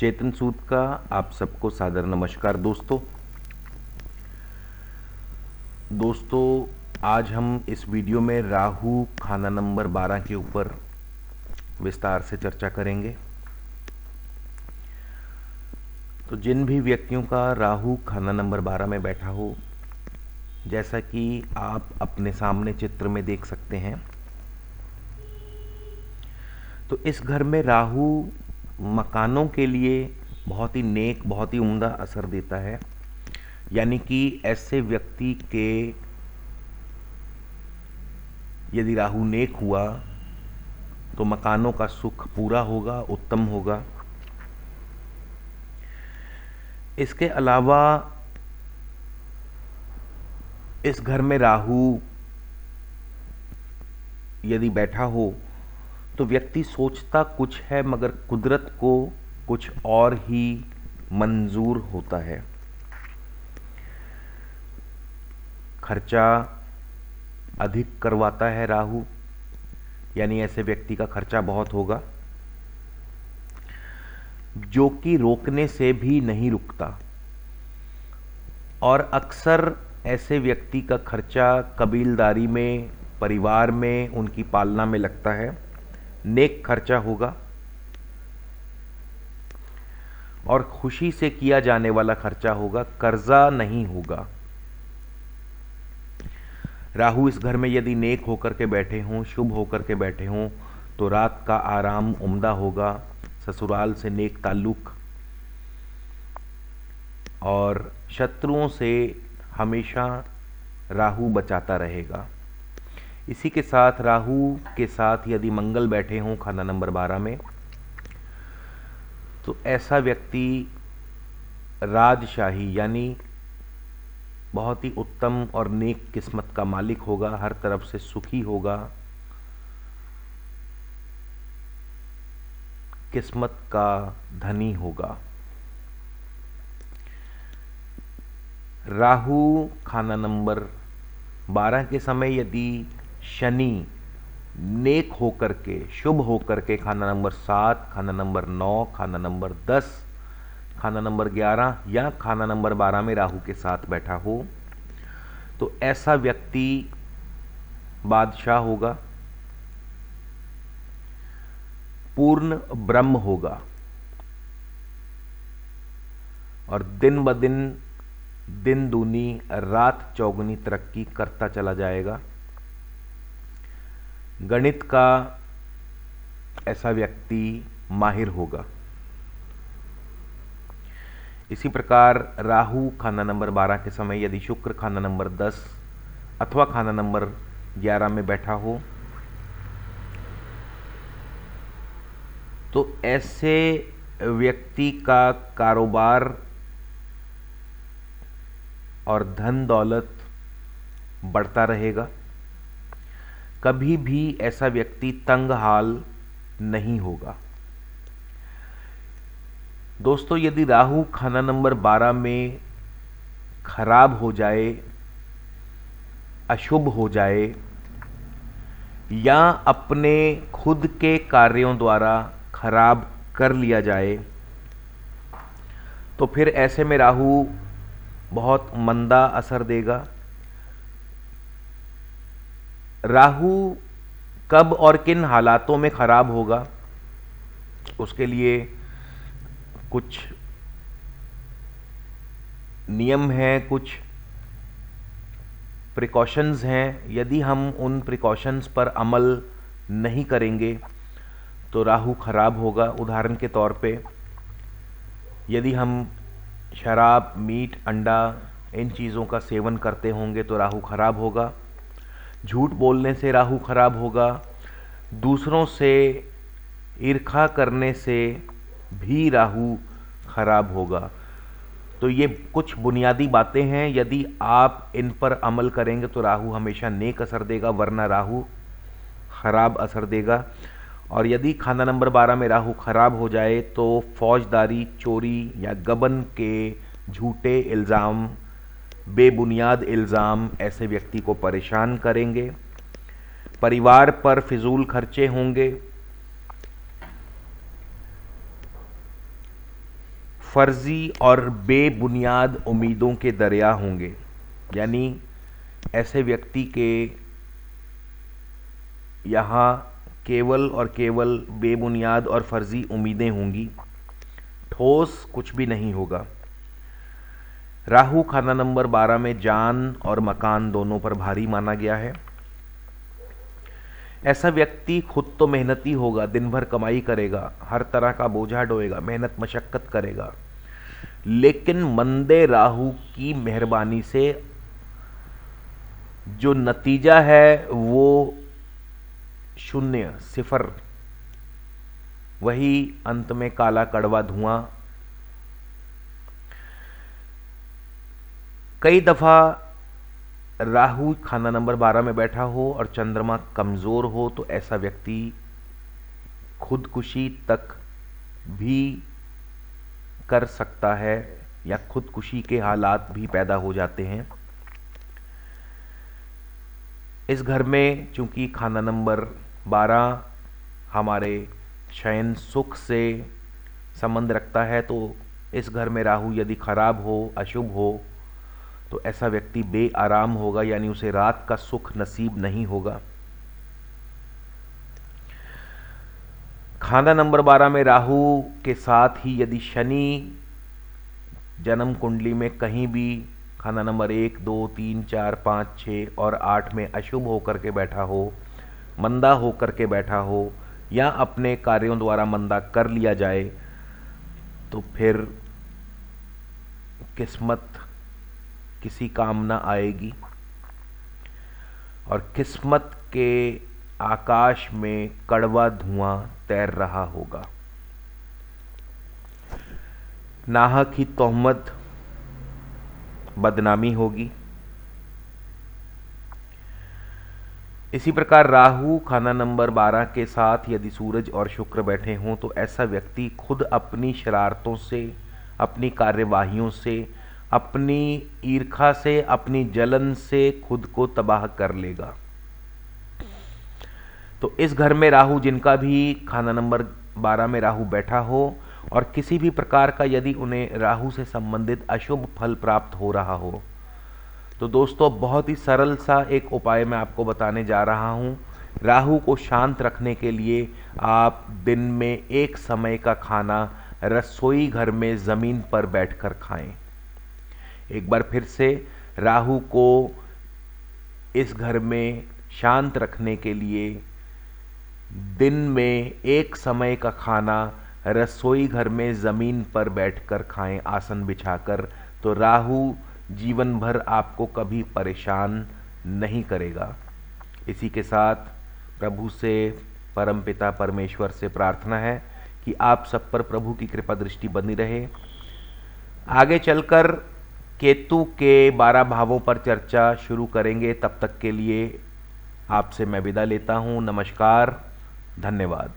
चेतन सूद का आप सबको सादर नमस्कार। दोस्तों आज हम इस वीडियो में राहु खाना नंबर 12 के ऊपर विस्तार से चर्चा करेंगे। तो जिन भी व्यक्तियों का राहु खाना नंबर 12 में बैठा हो, जैसा कि आप अपने सामने चित्र में देख सकते हैं, तो इस घर में राहु मकानों के लिए बहुत ही नेक, बहुत ही उम्दा असर देता है। यानी कि ऐसे व्यक्ति के यदि राहु नेक हुआ तो मकानों का सुख पूरा होगा, उत्तम होगा। इसके अलावा इस घर में राहु यदि बैठा हो तो व्यक्ति सोचता कुछ है मगर कुदरत को कुछ और ही मंजूर होता है। खर्चा अधिक करवाता है राहु, यानी ऐसे व्यक्ति का खर्चा बहुत होगा जो कि रोकने से भी नहीं रुकता। और अक्सर ऐसे व्यक्ति का खर्चा कबीलदारी में, परिवार में, उनकी पालना में लगता है। नेक खर्चा होगा और खुशी से किया जाने वाला खर्चा होगा, कर्जा नहीं होगा। राहु इस घर में यदि नेक होकर के बैठे हों, शुभ होकर के बैठे हों, तो रात का आराम उम्दा होगा, ससुराल से नेक ताल्लुक, और शत्रुओं से हमेशा राहु बचाता रहेगा। इसी के साथ राहु के साथ यदि मंगल बैठे हों खाना नंबर 12 में, तो ऐसा व्यक्ति राजशाही यानी बहुत ही उत्तम और नेक किस्मत का मालिक होगा, हर तरफ से सुखी होगा, किस्मत का धनी होगा। राहु खाना नंबर 12 के समय यदि शनि नेक होकर के, शुभ होकर के खाना नंबर 7, खाना नंबर 9, खाना नंबर 10, खाना नंबर 11 या खाना नंबर 12 में राहु के साथ बैठा हो, तो ऐसा व्यक्ति बादशाह होगा, पूर्ण ब्रह्म होगा और दिन ब दिन, दिन दूनी रात चौगुनी तरक्की करता चला जाएगा। गणित का ऐसा व्यक्ति माहिर होगा। इसी प्रकार राहु खाना नंबर 12 के समय यदि शुक्र खाना नंबर 10 अथवा खाना नंबर 11 में बैठा हो, तो ऐसे व्यक्ति का कारोबार और धन दौलत बढ़ता रहेगा। कभी भी ऐसा व्यक्ति तंग हाल नहीं होगा। दोस्तों, यदि राहु खाना नंबर 12 में खराब हो जाए, अशुभ हो जाए या अपने खुद के कार्यों द्वारा खराब कर लिया जाए, तो फिर ऐसे में राहु बहुत मंदा असर देगा। राहु कब और किन हालातों में खराब होगा, उसके लिए कुछ नियम हैं, कुछ प्रिकॉशंस हैं। यदि हम उन प्रिकॉशंस पर अमल नहीं करेंगे तो राहु खराब होगा। उदाहरण के तौर पे, यदि हम शराब, मीट, अंडा, इन चीज़ों का सेवन करते होंगे तो राहु खराब होगा। झूठ बोलने से राहु खराब होगा। दूसरों से ईर्ष्या करने से भी राहु खराब होगा। तो ये कुछ बुनियादी बातें हैं, यदि आप इन पर अमल करेंगे तो राहु हमेशा नेक असर देगा, वरना राहु खराब असर देगा। और यदि खाना नंबर 12 में राहु खराब हो जाए तो फौजदारी, चोरी या गबन के झूठे इल्ज़ाम, बेबुनियाद इल्ज़ाम ऐसे व्यक्ति को परेशान करेंगे। परिवार पर फिजूल खर्चे होंगे। फर्जी और बेबुनियाद उम्मीदों के दरिया होंगे। यानी ऐसे व्यक्ति के यहाँ केवल और केवल बेबुनियाद और फर्जी उम्मीदें होंगी, ठोस कुछ भी नहीं होगा। राहु खाना नंबर 12 में जान और मकान दोनों पर भारी माना गया है। ऐसा व्यक्ति खुद तो मेहनती होगा, दिन भर कमाई करेगा, हर तरह का बोझा ढोएगा, मेहनत मशक्कत करेगा, लेकिन मंदे राहु की मेहरबानी से जो नतीजा है वो शून्य, सिफर, वही अंत में काला कड़वा धुआं। कई दफा राहु खाना नंबर 12 में बैठा हो और चंद्रमा कमजोर हो तो ऐसा व्यक्ति खुदकुशी तक भी कर सकता है या खुदकुशी के हालात भी पैदा हो जाते हैं। इस घर में चूंकि खाना नंबर 12 हमारे शयन सुख से संबंध रखता है, तो इस घर में राहु यदि खराब हो, अशुभ हो, तो ऐसा व्यक्ति बेआराम होगा, यानी उसे रात का सुख नसीब नहीं होगा। खाना नंबर 12 में राहु के साथ ही यदि शनि जन्म कुंडली में कहीं भी खाना नंबर 1, 2, 3, 4, 5, 6 और 8 में अशुभ होकर के बैठा हो, मंदा होकर के बैठा हो, या अपने कार्यों द्वारा मंदा कर लिया जाए, तो फिर किस्मत किसी काम ना आएगी और किस्मत के आकाश में कड़वा धुआं तैर रहा होगा। नाहक ही तोहमत, बदनामी होगी। इसी प्रकार राहु खाना नंबर 12 के साथ यदि सूरज और शुक्र बैठे हों तो ऐसा व्यक्ति खुद अपनी शरारतों से, अपनी कार्यवाहियों से, अपनी ईर्खा से, अपनी जलन से खुद को तबाह कर लेगा। तो इस घर में राहु जिनका भी खाना नंबर 12 में राहु बैठा हो और किसी भी प्रकार का यदि उन्हें राहु से संबंधित अशुभ फल प्राप्त हो रहा हो, तो दोस्तों बहुत ही सरल सा एक उपाय मैं आपको बताने जा रहा हूँ। राहु को शांत रखने के लिए आप दिन में एक समय का खाना रसोई घर में ज़मीन पर बैठकर खाएं। एक बार फिर से, राहु को इस घर में शांत रखने के लिए दिन में एक समय का खाना रसोई घर में ज़मीन पर बैठकर खाएं, आसन बिछाकर। तो राहु जीवन भर आपको कभी परेशान नहीं करेगा। इसी के साथ प्रभु से, परमपिता परमेश्वर से प्रार्थना है कि आप सब पर प्रभु की कृपा दृष्टि बनी रहे। आगे चलकर केतु के 12 भावों पर चर्चा शुरू करेंगे। तब तक के लिए आपसे मैं विदा लेता हूँ। नमस्कार, धन्यवाद।